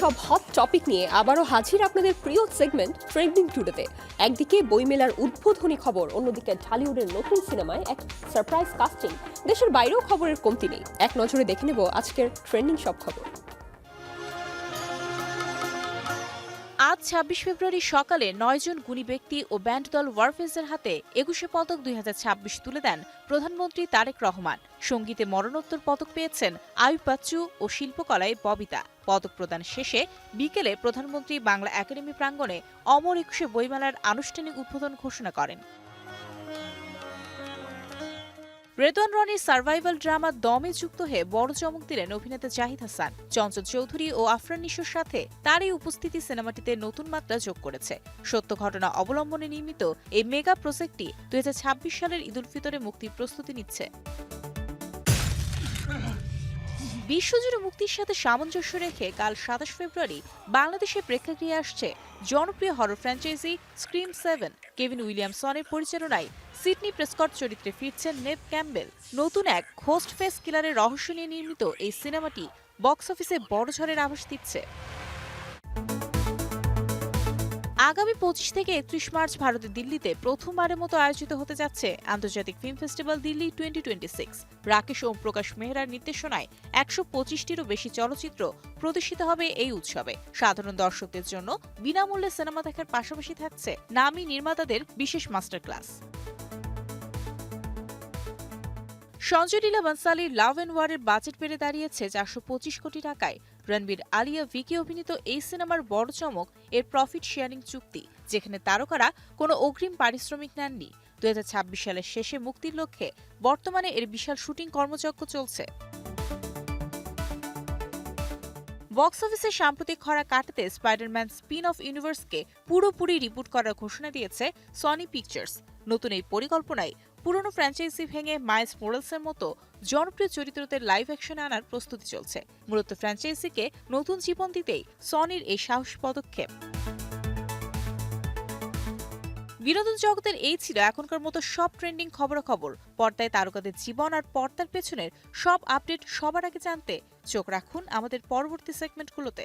সব hot topic নিয়ে আবারও হাজির আপনাদের প্রিয় সেগমেন্ট ট্রেন্ডিং টুডেতে। একদিকে বইমেলার উদ্বোধনী খবর, অন্যদিকে ঢালিউডের নতুন সিনেমায় এক সারপ্রাইজ কাস্টিং। দেশের বাইরেও খবরের কমতি নেই। এক নজরে দেখে নেব আজকের ট্রেন্ডিং সব খবর। আজ ২৬ ফেব্রুয়ারি সকালে ৯ জন গুণী ব্যক্তি ও ব্যান্ড দল ওয়ারফেজের হাতে ২১শে পদক ২০২৬ তুলে দেন প্রধানমন্ত্রী তারেক রহমান। সঙ্গীতে মরণোত্তর পদক পেয়েছেন আয়ুব বাচ্চু ও শিল্পকলায় ববিতা। পদক প্রদান শেষে বিকেলে প্রধানমন্ত্রী বাংলা একাডেমি প্রাঙ্গণে অমর ২১শে বইমেলার আনুষ্ঠানিক উদ্বোধন ঘোষণা করেন। রেদওয়ান রনির সার্ভাইভাল ড্রামা দমে যুক্ত হয়ে বড় চমক দিলেন অভিনেতা জাহিদ হাসান। চঞ্চল চৌধুরী ও আফরান নিশোর সাথে তার এই উপস্থিতি সিনেমাটিতে নতুন মাত্রা যোগ করেছে। সত্য ঘটনা অবলম্বনে নির্মিত এই মেগা প্রজেক্টটি ২০২৬ সালের ঈদুল ফিতরে মুক্তির প্রস্তুতি নিচ্ছে। বিশ্বজুড়ে মুক্তির সাথে সামঞ্জস্য রেখে কাল ২৭ ফেব্রুয়ারি বাংলাদেশে প্রেক্ষাগৃহে আসছে জনপ্রিয় হরর ফ্র্যাঞ্চাইজি স্ক্রিম ৭। কেভিন উইলিয়ামসনের পরিচালনায় সিডনি প্রেসকট চরিত্রে ফিরছেন নেভ ক্যাম্বেল। নতুন এক ঘোস্ট ফেস কিলারের রহস্য নিয়ে নির্মিত এই সিনেমাটি বক্স অফিসে বড় ঝড়ের আভাস দিচ্ছে। আগামী ২৫ থেকে ৩১ মার্চ ভারতের দিল্লিতে প্রথমবারের মতো আয়োজিত হতে যাচ্ছে আন্তর্জাতিক ফিল্ম ফেস্টিভ্যাল দিল্লি ২০২৬। রাকেশ ওম প্রকাশ মেহরার নির্দেশনায় ১২৫টিরও বেশি চলচ্চিত্র প্রদর্শিত হবে এই উৎসবে। সাধারণ দর্শকদের জন্য বিনামূল্যে সিনেমা দেখার পাশাপাশি থাকছে নামী নির্মাতাদের বিশেষ মাস্টার ক্লাস। সঞ্জয় লীলা বনসালির লাভ অ্যান্ড ওয়ারের বাজেট বেড়ে দাঁড়িয়েছে ৪২৫ কোটি টাকায়। রণবীর আলিয়া ভিকি অভিনীত এই সিনেমার বড় চমক এর প্রফিট শেয়ারিং চুক্তি, যেখানে তারকারা কোনো অগ্রিম পারিশ্রমিক নেননি। ২০২৬ সালের শেষে মুক্তির লক্ষ্যে বর্তমানে এর বিশাল শুটিং কর্মযজ্ঞ চলছে। বক্স অফিসে সাম্প্রতিক খরা কাটাতে স্পাইডারম্যান স্পিন অফ ইউনিভার্সকে পুরোপুরি রিবুট করার ঘোষণা দিয়েছে সনি পিকচার্স। নতুন এই পরিকল্পনায় পুরনো ফ্র্যাঞ্চাইজি ভেঙে মাইলস মোরালসের মতো জনপ্রিয় চরিত্রদের লাইভ অ্যাকশনে আনার প্রস্তুতি চলছে। মূলত ফ্র্যাঞ্চাইজিকে নতুন জীবন দিতেই সনির এই সাহসী পদক্ষেপ। বিনোদন জগতের এই ছিল এখনকার মতো সব ট্রেন্ডিং খবরাখবর। পর্দায় তারকাদের জীবন আর পর্দার পেছনের সব আপডেট সবার আগে জানতে চোখ রাখুন আমাদের পরবর্তী সেগমেন্টগুলোতে।